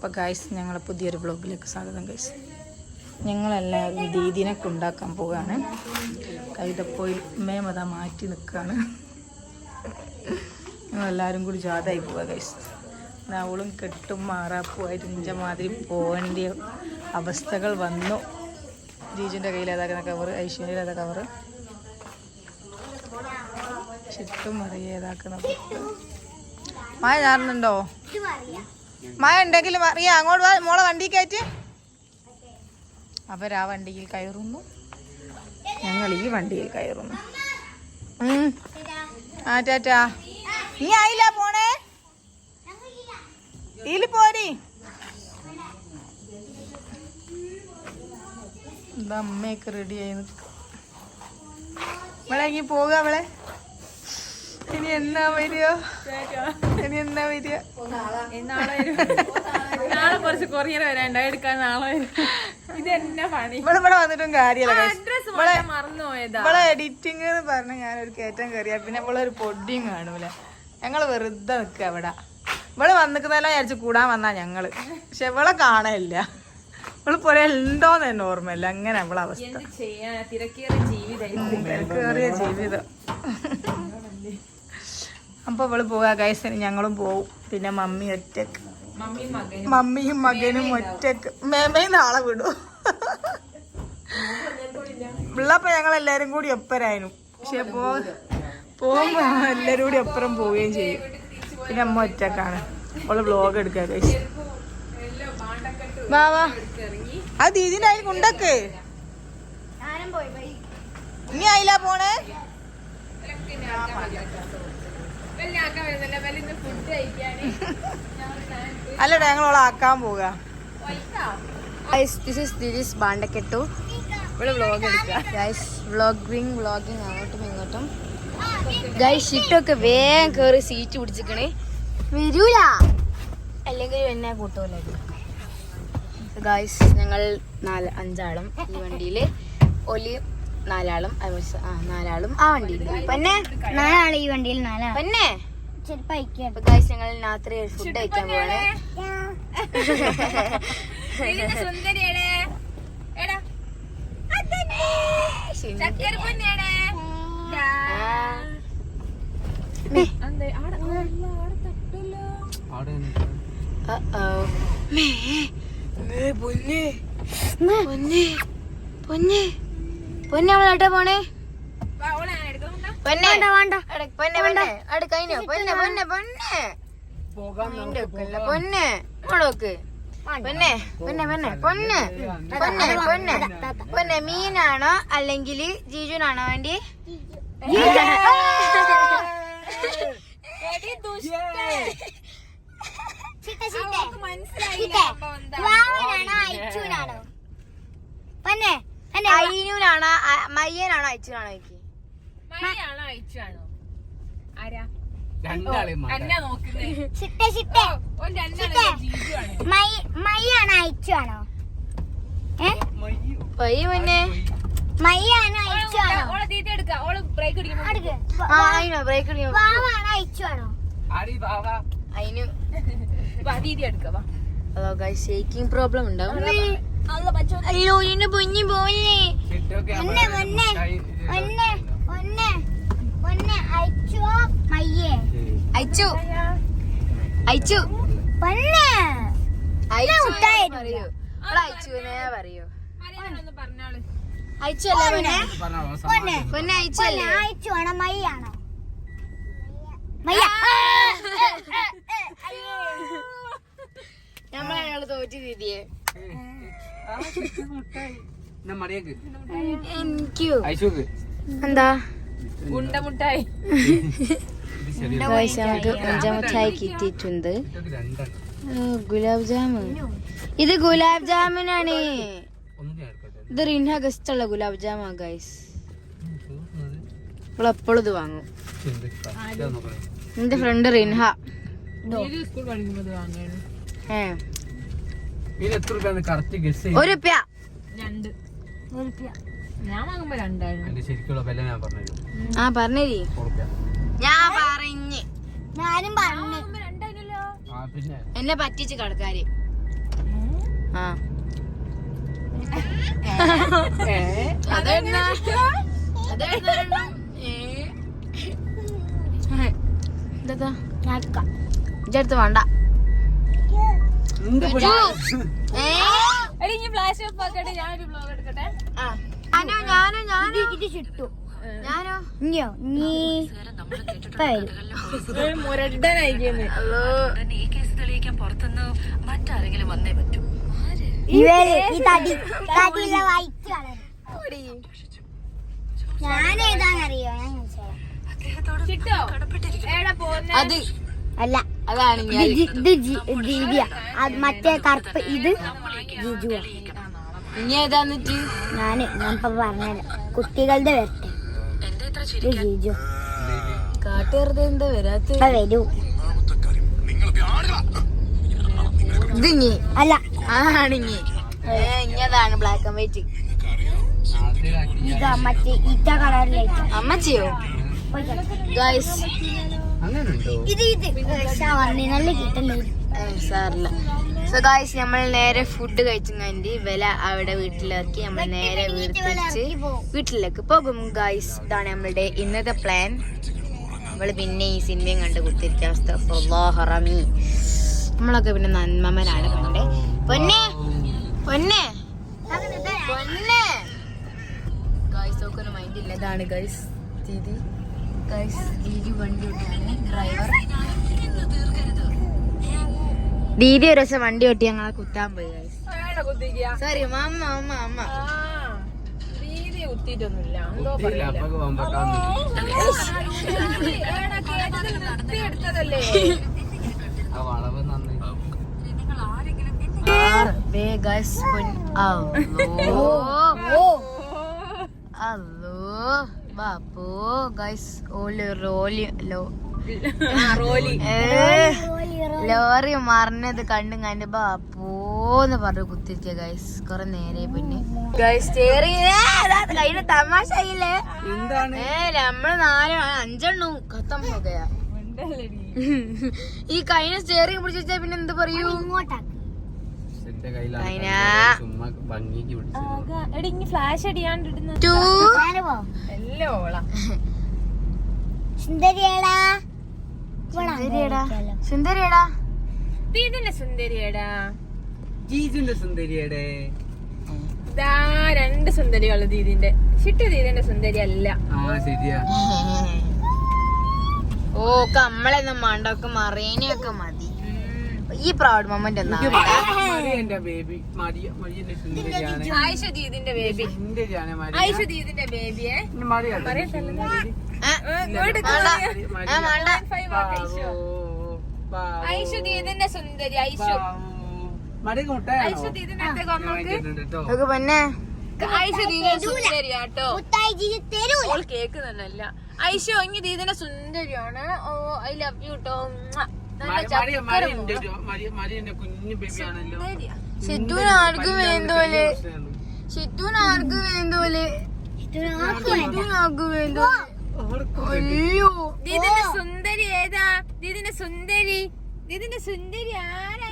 അപ്പോൾ ഗൈസ് ഞങ്ങളെ പുതിയൊരു വ്ളോഗിലേക്ക് സ്വാഗതം ഗൈസ്. ഞങ്ങളെല്ലാവരും ദീദിനൊക്കെ ഉണ്ടാക്കാൻ പോവുകയാണ്. കൈതപ്പോയിൽ മേമത മാറ്റി നിൽക്കുകയാണ്. ഞങ്ങളെല്ലാവരും കൂടി ജാതായി പോവുക ഗൈസ്. അവളും കെട്ടും മാറാപ്പുമായിട്ട് ഇഞ്ച മാതിരി പോകേണ്ട അവസ്ഥകൾ വന്നു. ജീജുൻ്റെ കയ്യിൽ ഏതാക്കുന്ന കവറ്, ഐശ്വര്യയിൽ ഏതാ കവറ്, ചുറ്റും മറിയ ഏതാക്കുന്ന. മഴ ചാറുന്നുണ്ടോ? മഴ ഉണ്ടെങ്കിലും അറിയാം. അങ്ങോട്ട് മോളെ വണ്ടി കയറ്റി. അവരാ വണ്ടിയിൽ കയറുന്നു, ഞങ്ങൾ ഈ വണ്ടിയിൽ കയറുന്നു. ആ ടാറ്റാ. നീ ആയില്ല പോണേ, ഇതിൽ പോരി. എന്താ അമ്മയൊക്കെ റെഡിയായി നിൽക്കും. അവളെ ഇനി പോകുക. അവളെ ഇനി എന്നാ വരിക? ഇനി എന്നാ വരിക? നാളെ കുറച്ച് കൊറിയർ വരാണ്ട് എടുക്കാൻ നാളെ. ഇതെന്നെ പണി. ഇവിടെ വന്നിട്ടും കാര്യമല്ല. മറന്നുപോയതാ. ഇവിടെ എഡിറ്റിംഗ് എന്ന് പറഞ്ഞ ഞാനൊരു കയറ്റം കയറിയാ പിന്നെ ഇവിടെ ഒരു പൊടിയും കാണൂല. ഞങ്ങള് വെറുതെ നിൽക്കുക ഇവിടെ. ഇവിടെ വന്നിക്കുന്നതെല്ലാം വിചാരിച്ച് കൂടാൻ വന്നാ ഞങ്ങള്. പക്ഷെ ഇവിടെ കാണാനില്ല. ഇവള് പോലെ ഉണ്ടോന്ന് തന്നെ ഓർമ്മയില്ല. അങ്ങനെ അവളെ അവസ്ഥ. തിരക്കേറിയ ജീവിതം. അപ്പൊ ഇവള് പോവാ ഗൈസ്. ഞങ്ങളും പോവും. പിന്നെ മമ്മി ഒറ്റക്ക്, മമ്മിയും മകനും ഒറ്റക്ക്. മേമയും നാളെ വിടും. ഉള്ളപ്പോ ഞങ്ങളെല്ലാരും കൂടി ഒപ്പരായിരുന്നു. പക്ഷെ പോകുമ്പോ എല്ലാരും കൂടി ഒപ്പരം പോവുകയും ചെയ്യും. പിന്നെ അമ്മ ഒറ്റക്കാണ്. അവള് വ്ലോഗ് എടുക്കുക ഗൈസ്. വാ വാ. ആ ദീദിന്റെ അതിൽ കൊണ്ടൊക്കെ ഇനി ആയില്ല പോണേ. അല്ലടാ ഞങ്ങളോളെ ആക്കാൻ പോവുക. ബാണ്ടക്കെട്ടു വ്ളോഗിങ് അങ്ങോട്ടും ഇങ്ങോട്ടും. ഗൈസ് ഷിറ്റൊക്കെ വേഗം കേറി സീറ്റ് പിടിച്ചിക്കണേ. വരൂല അല്ലെങ്കിൽ എന്നെ കൂട്ടൂല. ഗൈസ് ഞങ്ങൾ 5 ഈ വണ്ടിയില്, ഒലി 4 നാലാളും ആ വണ്ടിയിൽ. പിന്നെ 4 ഈ വണ്ടിയിൽ 4. പിന്നെ ഗൈസ് ഞങ്ങൾ രാത്രി ഫുഡ് കഴിക്കാൻ പോവാണ്. പൊന്നെ അവളാട്ടാ പോണേ. പൊന്നെ പൊന്നെ പൊന്നെ അവിടെ കഴിഞ്ഞോ? പൊന്നെ പൊന്നെ പൊന്നെ പൊന്നെ മോളോക്ക് പൊന്നെ പൊന്നെ പൊന്നെ പൊന്നെ പൊന്നെ പൊന്നെ പൊന്നെ. മീനാണോ അല്ലെങ്കിൽ ജീജുനാണോ വേണ്ടി? അയ്യൂനാണോ മയ്യനാണോ അയച്ചുനാണോ? എനിക്ക് മയ്യാണോ അയച്ചുവാണോ? മയ്യാണോ അയച്ചുവാണോ? ബ്രേക്ക് അയച്ചുവാണോ? ഹലോ ഗൈസ്, ഷേക്കിംഗ് പ്രോബ്ലം ഉണ്ടാവും. അയ്യോ ഇന്ന് പൊഞ്ഞി പോലെ. അയച്ചു അയച്ചു പൊന്നെ പറയൂ. അയച്ചുനെ പറയൂ. അയച്ചല്ലേ പൊന്നെ? പൊന്നെ അയച്ചല്ലേ? അയച്ചുവാണോ മയ്യാണോ? നമ്മളയാള് തോറ്റി തിരിയേ. എന്താ ഉണ്ടമുട്ടായി നമുക്ക് പഞ്ചമുട്ടായി കിട്ടിയിട്ടുണ്ട്. ഗുലാബ് ജാമുൻ. ഇത് ഗുലാബ് ജാമുനാണ്. ഇത് റിൻഹ ഗസ്റ്റ് ഉള്ള ഗുലാബ് ജാമാ ഗൈസ്. എപ്പോഴും ഇത് വാങ്ങും. എന്റെ ഫ്രണ്ട് റിൻഹ. സ്കൂൾ പഠിക്കുമ്പോ വാങ്ങാണ്. ₹1. 2. ഞാൻ വാങ്ങുമ്പോ 2. ആ പറഞ്ഞേരി. ഞാൻ പറഞ്ഞ് ഞാനും പറഞ്ഞു. എന്നെ പറ്റിച്ച് കടക്കാര്. ആ അതെന്നാ എന്താ ഇജടുത്ത് വേണ്ട ഫ്ലാഷ് ഓഫ് ആക്കട്ടെ, ഞാനൊരു ബ്ലോഗ് എടുക്കട്ടെ. ഞാനോ ഇത് ചുട്ടു ഞാനോ ഇനിയോ നീ മുരഡനായിരിക്കുന്നു. ഞാനേതാന്നറിയോ? ഞാൻ ചിട്ടോ എവിടെ പോകുന്ന? അത് അല്ല അതാണ് ദീദിയ മറ്റേ കറുപ്പ് ഇത് ജിജുവാ. ഇനി ഏതാന്നിട്ട് ഞാനിപ്പോ പറഞ്ഞല്ലോ കുട്ടികളുടെ വരട്ടെ. ഇത് ജിജു കാട്ടുകാരുടെ എന്താ വരാത്ത വരൂ. ഇതിങ്ങി അല്ല ആണിങ്ങി ഇങ്ങതാണ് ബ്ലാക്ക് ആൻഡ് വൈറ്റ്. ഇതാ മറ്റേ ഇറ്റ കളറിലേക്ക് അമ്മച്ചിയോ ഗൈസ് ഇത് നല്ല കിട്ടണ്ടേ സാറില്ല. സോ ഗൈസ് നമ്മൾ നേരെ ഫുഡ് കഴിച്ചു കഴിഞ്ഞ് വില അവിടെ വീട്ടിലിറക്കി നമ്മൾ നേരെ വീട്ടിലേക്ക് പോകും. ഗൈസ് ഇതാണ് നമ്മളുടെ ഇന്നത്തെ പ്ലാൻ. നമ്മള് പിന്നെ ഈ സിനിമയും കണ്ട് കുത്തിരിച്ച അവസ്ഥ. നമ്മളൊക്കെ പിന്നെ നന്മമരാണ് കണ്ടേ. പൊന്നെ പൊന്നെ പൊന്നെ ഗൈസ് ഒക്കെ ഒരു മൈൻഡ് ഇല്ല. ഇതാണ് ഗൈസ് ദീദി. ഗൈസ് ദീദി വണ്ടി ഓട്ടിയാണ് ഡ്രൈവർ. ദീദി ഒരു ദിവസം വണ്ടി ഓട്ടി ഞങ്ങളെ കുത്താൻ പോയി ഗൈസ്. സോറി അമ്മ അമ്മ അമ്മ കുത്തിയിട്ടൊന്നുമില്ല. ബാപ്പോ ഗൈസ് ലോറി മറിഞ്ഞത് കണ്ടും കണ്ട് ബാപ്പോന്ന് പറഞ്ഞു കുത്തിരിക്ക ഗൈസ്. കൊറേ നേരെ പിന്നെ ഗൈസ് കഴിഞ്ഞ തമാശ ആയില്ലേ? നമ്മള് 4-5 കത്തം പോകയാ. ഈ കഴിഞ്ഞ സ്റ്റേറിംഗ് പിടിച്ചാ പിന്നെ എന്ത് പറയൂ? ഫ്ലാഷ് അടിയാണ്ടിടുന്ന സുന്ദരിയടാ സുന്ദരിയടാ ദീദിന്റെ സുന്ദരിയടാ ജീജുന്റെ സുന്ദരിയടെ. ഇതാ 2 സുന്ദരികള് ദീദിന്റെ. ചിട്ടു ദീദിന്റെ സുന്ദരി അല്ല. ശരിയാ. ഓ കമ്മളൊന്നും വേണ്ടൊക്കെ മറേനെയൊക്കെ മതി. ഈ പ്രൗഡ് മൊമെന്റ് ആയിഷ ദീദിന്റെ ബേബി. ആയിഷ ദീദിന്റെ ബേബിയെ ആയിഷ ദീദിന്റെ സുന്ദരി. ഐഷു ഐഷു ദീദിന്റെ അടുത്തേക്ക് വന്നോക്ക്. പിന്നെ ഐഷ ദീദിന്റെ സുന്ദരിയാട്ടോ. കേക്കുന്നല്ല ഐഷു ഇങ്ങ ദീദിന്റെ സുന്ദരിയാണ്. ഓ ഐ ലവ് യു ട്ടോ. ഷിറ്റൂന് ആർക്കും വേണ്ടോലെ ഷിറ്റൂന് ആർക്കും വേണ്ടോലെ ദീദിന്റെ സുന്ദരി ഏതാ? ദീദിന്റെ സുന്ദരി. ദീദിന്റെ സുന്ദരി ആരാ?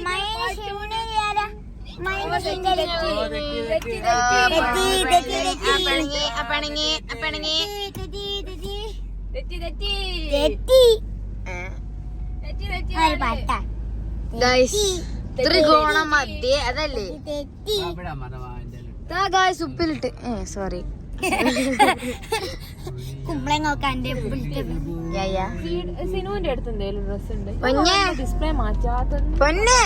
ത്രികോണ മധ്യേ അതല്ലേ ഉപ്പിലിട്ട് സോറി കുമ്പളങ്ങൊക്കെ സിനുവിന്റെ അടുത്ത് എന്തെങ്കിലും ഡ്രസ് ഉണ്ട്? ഡിസ്പ്ലേ മാറ്റാത്ത പൊന്നെ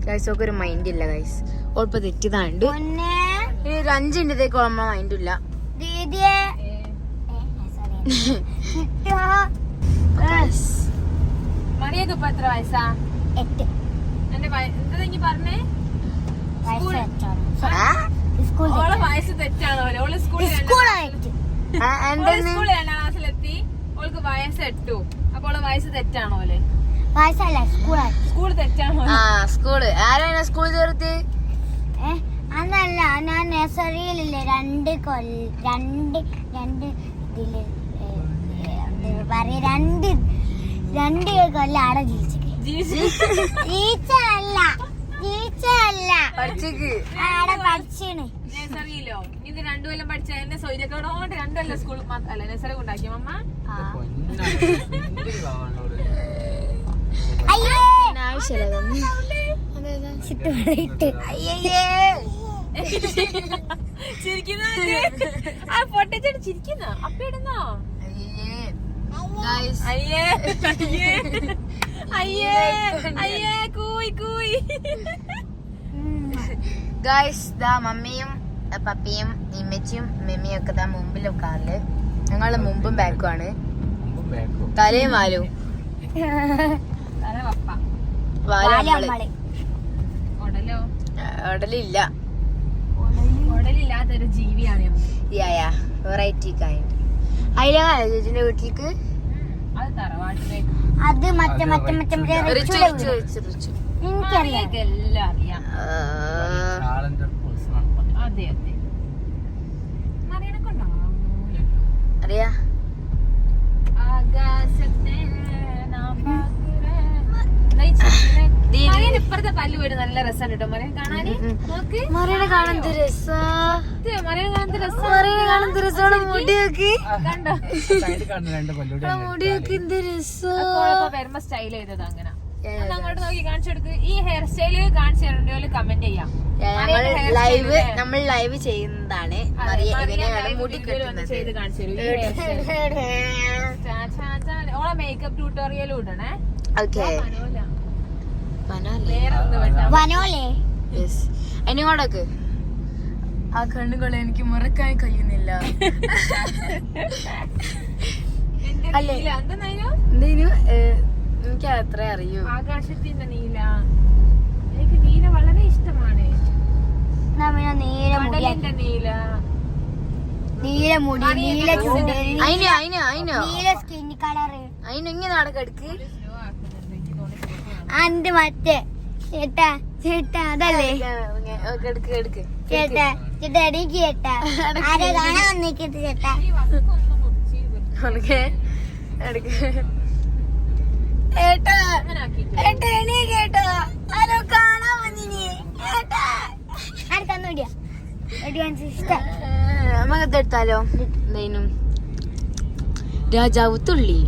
ഗൈസ് ഒക്കെ ഒരു മൈൻഡ് ഇല്ല ഗൈസ്. ഓൾപ്പ തെറ്റിതാണ്ട് ഒരു 5 മിനിറ്റത്തേക്ക് നമ്മളെ മൈൻഡ് ഇല്ല. മറിയൊക്കെ ഇപ്പൊ എത്ര വയസ്സാ? 8. എന്റെ എന്താ പറഞ്ഞേ? ഓളെ വയസ്സ് തെറ്റാണോ? ഓള് സ്കൂളിൽ 2ാം ക്ലാസ്സിലെത്തി. ഓൾക്ക് വയസ്സ് 8. അപ്പൊ ഓളെ വയസ്സ് തെറ്റാണോ? സ്കൂൾ തെറ്റാണോ? സ്കൂള് ആരാ സ്കൂൾ ചേർത്ത്? അതല്ല, ഞാൻ നഴ്സറിയിലില്ലേ 2 കൊല്ലം അവിടെ ജീവിച്ചില്ല. പഠിച്ചേക്ക് ആടെ പഠിച്ചാണ് നഴ്സറിയിലോ ഇത് 2 കൊല്ലം പഠിച്ച എന്നെ സൗര്യത്തോടെ 2 കൊല്ലം സ്കൂൾ അല്ല നഴ്സറി കൊണ്ടാക്കിയ അമ്മ ചിരിക്കുന്ന ആ പൊട്ടിച്ചിട്ട് ചിരിക്കുന്ന അപ്പ ഇടുന്നോ അയ്യേ അയ്യേ അയ്യേ അയ്യേ കൂയി കൂയി ഗായ്സ് ദാ മമ്മിയും പപ്പിയും ഇമ്മച്ചിയും മെമ്മിയും ഒക്കെ ദാ മുമ്പിലും കാറില്. ഞങ്ങള് മുമ്പും ബാക്കും ആണ്. തലയും വാലും ഉടലോ ഉടലില്ല. ഉടലില്ലാത്തൊരു ജീവിയാണ് വെറൈറ്റി കൈൻഡ്. അതിലാണ് ചേച്ചിന്റെ വീട്ടിലേക്ക് അത് തറവാട്ടിലേക്ക് അത് മറ്റേ മറ്റേ മറ്റേ എല്ലാം അറിയാം. അതെ അതെ മറിയണക്കൊണ്ടോ അറിയാ. ആകാശത്തെ ഇപ്പുറത്തെ പല്ല് പോയിട്ട് നല്ല രസമാണ് കേട്ടോ മറിയൻ കാണാന്. നോക്ക് മറിയനെ കാണുന്ന മറിയൻ കാണുന്ന രസം രസമാണ്. മുടിയൊക്കെ കണ്ടോ മുടിയൊക്കെ എന്ത് രസം. വരുമ്പോ സ്റ്റൈൽ ചെയ്തത് അങ്ങനെ. അങ്ങോട്ട് നോക്കി കാണിച്ചു കൊടുക്ക്. ഈ ഹെയർ സ്റ്റൈല് കാണിച്ചു തരേണ്ട കമന്റ് ചെയ്യാം. നമ്മൾ ലൈവ് ചെയ്യുന്നതാണ്. മുടി ചെയ്ത് കാണിച്ചു തരും. ഓളെ മേക്കപ്പ് ട്യൂട്ടോറിയലും ഇടണേ. വനോലേ അതിനോടൊക്കെ ആ കണ്ണുകൾ എനിക്ക് മറക്കാൻ കഴിയുന്നില്ല. എന്തേനു എനിക്ക് അത്ര അറിയൂ. ആകാശത്തിന്റെ നീല എനിക്ക് നീല വളരെ ഇഷ്ടമാണ്. കടലിന്റെ നീല നീല മുടി നീല ചുണ്ട് നീല സ്കിൻ കളറ് ഇങ്ങനെ നടക്കെടുക്ക്. അന്റെ മറ്റേ ചേട്ടാ ചേട്ടാ അതല്ലേ എടുക്ക് ചേട്ടാ ചേട്ടാ എനിക്ക് ചേട്ടാ ആരെ കാണാൻ വന്നിട്ട് ചേട്ടാ എടുത്താലോ എന്തേനും രാജാവ് തുള്ളി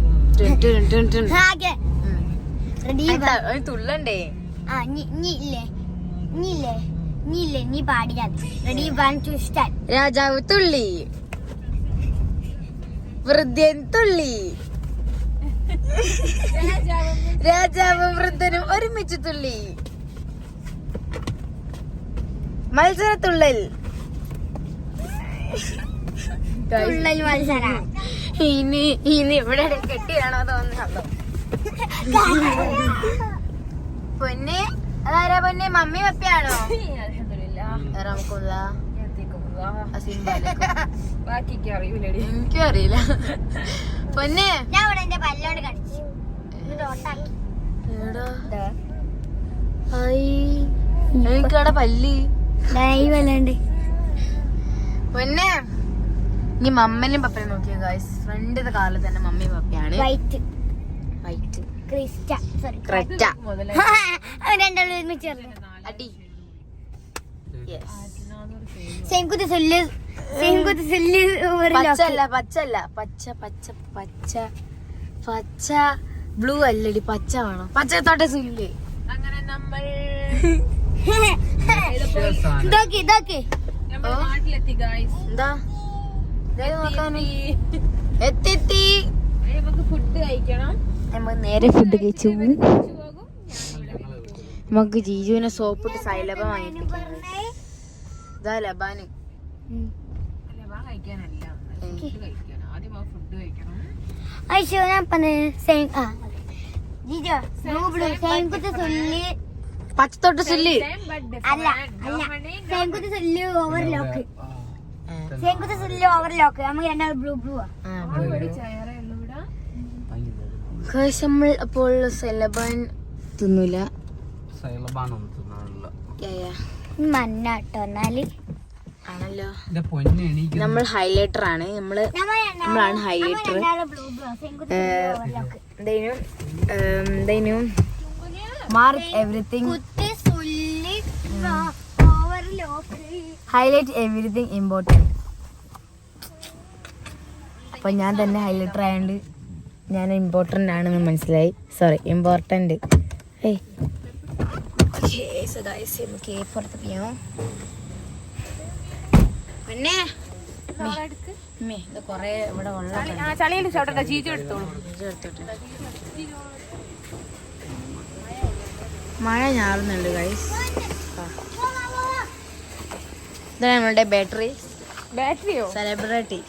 തുള്ളണ്ടേ. നീ പാടിയാ റെഡി 1 2 സ്റ്റാർട്ട്. രാജാവ് തുള്ളി വൃദ്ധൻ തുള്ളി രാജാവും വൃദ്ധനും ഒരുമിച്ച് തുള്ളി. മത്സരത്തുള്ളൽ തുള്ളൽ മത്സരം. ഇനി ഇവിടെ കെട്ടിയാണോ തോന്നുന്നോ പൊന്നെ? അതാരാ പൊന്നെ? മമ്മി പപ്പിയാണോ? എനിക്കും അറിയില്ല പൊന്നെ. ഞാൻ ഇവിടെ എന്റെ പല്ലോട് കടിച്ചു എനിക്കവിടെ പല്ലി വല്ലാണ്ട് പൊന്നെ. ഇനി മമ്മനും പപ്പനും നോക്കിയ ഗായ്സ്. ഫ്രണ്ടിന്റെ കാലിൽ തന്നെ മമ്മിയും പപ്പയാണ്. White white Crysta sorry Creta രണ്ടാളും ഒരുമിച്ച് അടി. സെയിംകുത്തി സെല്ല് പച്ചല്ല പച്ചല്ല പച്ച പച്ച പച്ച പച്ച ബ്ലൂ അല്ലടി പച്ച വേണം. പച്ചത്തോട്ടെ സുല്ല്. അങ്ങനെ നമ്മൾ ഇതാക്കി നാട്ടിലെത്തി ഗായ്സ്. എന്താ എത്തി. നമുക്ക് ഫുഡ് കഴിക്കണം. നമുക്ക് നേരെ ഫുഡ് കഴിച്ചു പോകും. പോകും. നമുക്ക് ജീജുവിനെ സോപ്പിട്ട് സൈലബ വാങ്ങിപ്പിക്കാം. ഇതാ ലബാന് കഴിക്കാനല്ല ഫുഡ് കഴിക്കാൻ. ആദ്യം ഫുഡ് കഴിക്കണം. അയ്യോ ഞാൻ പച്ചത്തോട്ട് സുല്ല് അല്ല സെയിംകുത്തി സെല്ല് ഓവർലോക്ക് നമുക്ക് രണ്ടാൾ ബ്ലൂ നമ്മൾ അപ്പോൾ സൈലബാൻ തിന്നൂല. മണ്ണാട്ടോ എന്നാല് ആണല്ലോ. നമ്മൾ ഹൈലൈറ്റർ ആണ്. നമ്മളാണ് ഹൈലൈറ്റർ. എന്തേനും mark everything. Highlight everything important. അപ്പൊ ഞാൻ തന്നെ ഹൈലൈറ്റർ ആയതുകൊണ്ട് ഞാൻ ഇമ്പോർട്ടൻ്റ് ആണെന്ന് മനസ്സിലായി. Sorry, important. നമുക്ക് പുറത്ത് പോയാം. പിന്നെ ഇത് കൊറേ ഇവിടെ വെള്ളം ചളിയിൽ ചവിട്ടട്ടെ, ചീച്ചു എടുത്തോളൂ. മഴ ഞാറുന്നുണ്ട് ഗൈസ്. ഇതാണ് നമ്മളുടെ ബാറ്ററിയോ? സെലിബ്രിറ്റി.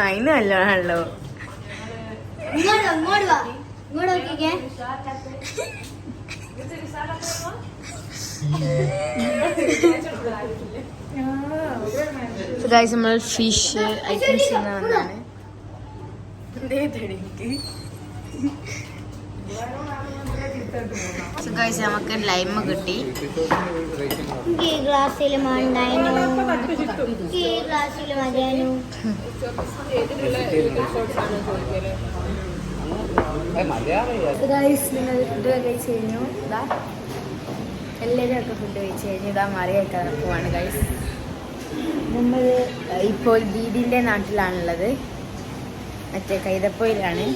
അതിന് നല്ലോണല്ലോ. ഇങ്ങോട്ട് വാ, ഇങ്ങോട്ട് നോക്കിക്കേ. നമ്മൾ ഫിഷ് ഐറ്റംസ് വന്നാണ്. നമുക്ക് ലൈമ കിട്ടി. ഈ ഗ്ലാസ്സിൽ മണ്ടായിരുന്നു, ഈ ഗ്ലാസ്സിൽ മതിയായിരുന്നു. നിങ്ങൾ ഫുഡ് കഴിച്ച് കഴിഞ്ഞു. ഇതാ എല്ലാവരും ഒക്കെ ഫുഡ് കഴിച്ച് കഴിഞ്ഞു. ഇതാ മറി കഴിക്കാൻ പോവാണ് ഗൈസ്. നമ്മൾ ഇപ്പോൾ ദീദിൻ്റെ നാട്ടിലാണുള്ളത്, മറ്റേ കൈതപ്പൊയിലാണ്.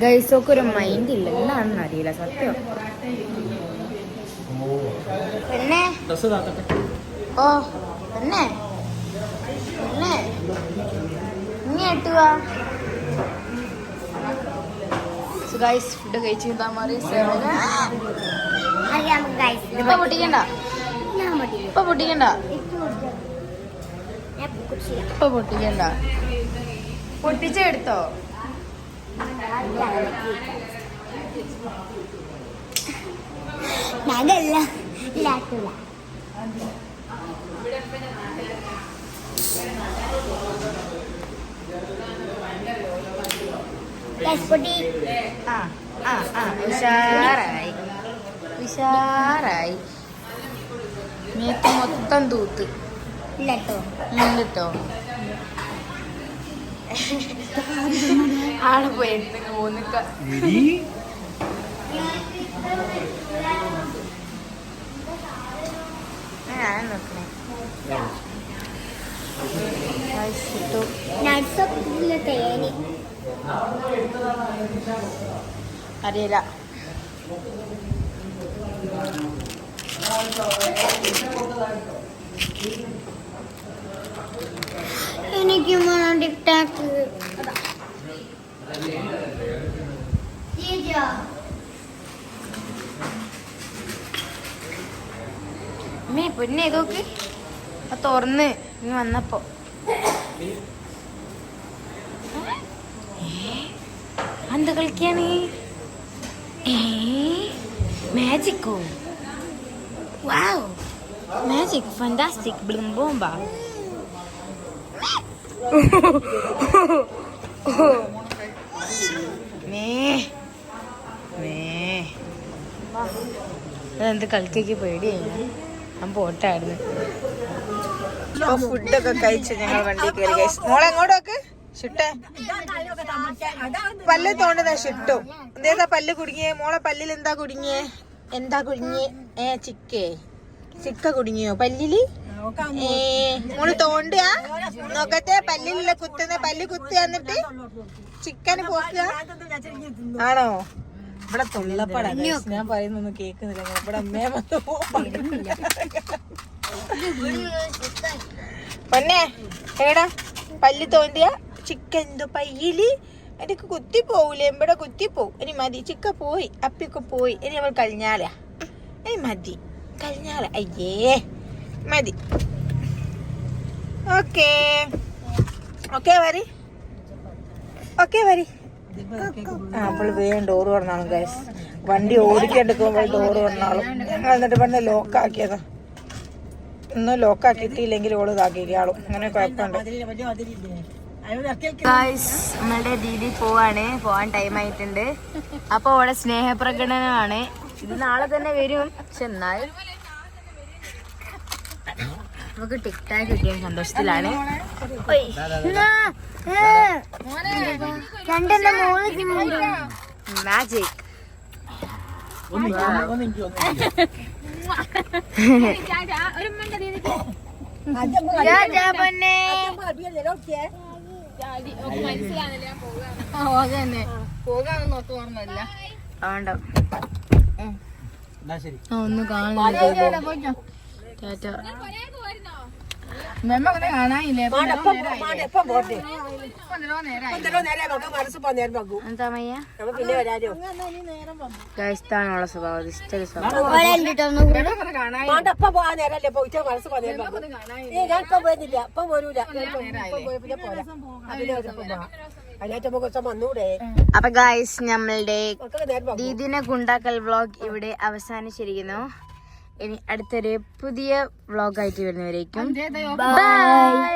ഗൈസൊക്കെ ഒരു മൈൻഡ് ഇല്ല, എന്താണെന്ന് അറിയില്ല സത്യം. പിന്നെ ഓ പിന്നെ പിന്നെ ഇനി എട്ടുവാ ഗൈസ്. ഫുഡ് കഴിച്ച് ഇതാ മാറി. ഇപ്പൊ പൊട്ടിക്കണ്ട, ഇപ്പൊ പൊട്ടിക്കണ്ട, ഇപ്പൊ പൊട്ടിക്കണ്ട. പൊട്ടിച്ചെടുത്തോ? അതല്ല ഇല്ലാക്കില്ല. ഉഷാറായി, ഉഷാറായി. മേത്ത് മൊത്തം തൂത്ത് ഇല്ലട്ടോ. ഇല്ലട്ടോ. ആളെ പോയി എടുത്തു പോന്നിക്ക. ഞാൻ നോക്കണേ. നട്സൊക്കെ തേനി അറിയില്ല. എനിക്ക് ടിക്ടാക്ക്. പൊന്നെ ഇതൊക്കെ തുറന്ന് ഇനി വന്നപ്പോ എന്ത് കളിക്കാണ്? മാജിക്കോ? വാവ്, മാജിക്, ഫാന്റാസ്റ്റിക്, ബ്ലിം ബോംബ. അതെന്ത് കളിക്കൊക്കെ പേടിയായിരുന്നു. ഞാൻ പോട്ടായിരുന്നു. ഇപ്പൊ ഫുഡൊക്കെ കഴിച്ച് ഞങ്ങൾ വണ്ടി കയറി കഴിച്ചു. മോളെ എങ്ങോട്ടൊക്കെ ഷിട്ടേ പല്ല് തോണ്ടുന്ന ഷിട്ടും എന്തേതാ പല്ല് കുടുങ്ങിയേ? മോളെ പല്ലിൽ എന്താ കുടുങ്ങിയേ? എന്താ കുടുങ്ങിയേ? ചിക്ക കുടുങ്ങിയോ പല്ലില്? മോള് തോണ്ടുക നോക്കട്ടെ. പല്ലിലുള്ള കുത്തുന്ന പല്ല് കുത്തുക എന്നിട്ട് ചിക്കന് പോക്കുക ആണോ? ഇവിടെ തൊള്ളപ്പടാ ഞാൻ പറയുന്നൊന്നും കേൾക്കുന്നില്ല. ഇവിടെ അമ്മയെ പൊന്നെ ഏടാ പല്ല് തോണ്ടിയ ചിക്ക എന്തോ പയ്യില് എനിക്ക് കുത്തി പോവൂലേ? എവിടെ കുത്തി പോവും. ഇനി മതി, ചിക്ക പോയി, അപ്പിയൊക്കെ പോയി. ഇനി നമ്മൾ കഴിഞ്ഞാലാ, ഇനി മതി, കഴിഞ്ഞാല. അയ്യേ മതി. ഓക്കേ ഓക്കെ വരി, ഓക്കെ വരി. അപ്പോൾ വേഗം ഡോറ് തുറന്നാണ് ഗൈസ്. വണ്ടി ഓടിക്കെടുക്കുമ്പോൾ ഡോറ് വന്നാളും ഞങ്ങൾ എന്നിട്ട് പറഞ്ഞ ലോക്കാക്കിയതാ. ഇന്ന് ലോക്കാക്കിയിട്ടില്ലെങ്കിൽ ഓള് ഇതാക്കിയാളും. അങ്ങനെ കുഴപ്പമുണ്ട്. നമ്മളുടെ ദീദി പോവാൻ ടൈം ആയിട്ടുണ്ട്. അപ്പൊ അവിടെ സ്നേഹപ്രകടനമാണ്. ഇത് നാളെ തന്നെ വരും. പക്ഷെ എന്നാലും നമുക്ക് ടിക്ടാക്ക് കിട്ടിയ സന്തോഷത്തിലാണ്. രണ്ടെണ്ണം മോള് മാജിക്. ഒന്നും കാണുന്നില്ല. കാണാനില്ലേ എന്താ മയ്യ ഗൈസ്താണുള്ള സ്വഭാവം. ഇഷ്ട സ്വഭാവം. അപ്പൊ ഗൈസ് നമ്മളുടെ ദീദിനെ ഗുണ്ടാക്കൽ വ്ളോഗ് ഇവിടെ അവസാനിച്ചിരിക്കുന്നു. ഇനി അടുത്തൊരു പുതിയ വ്ളോഗായിട്ട് വരുന്നവരേക്കും ബൈ.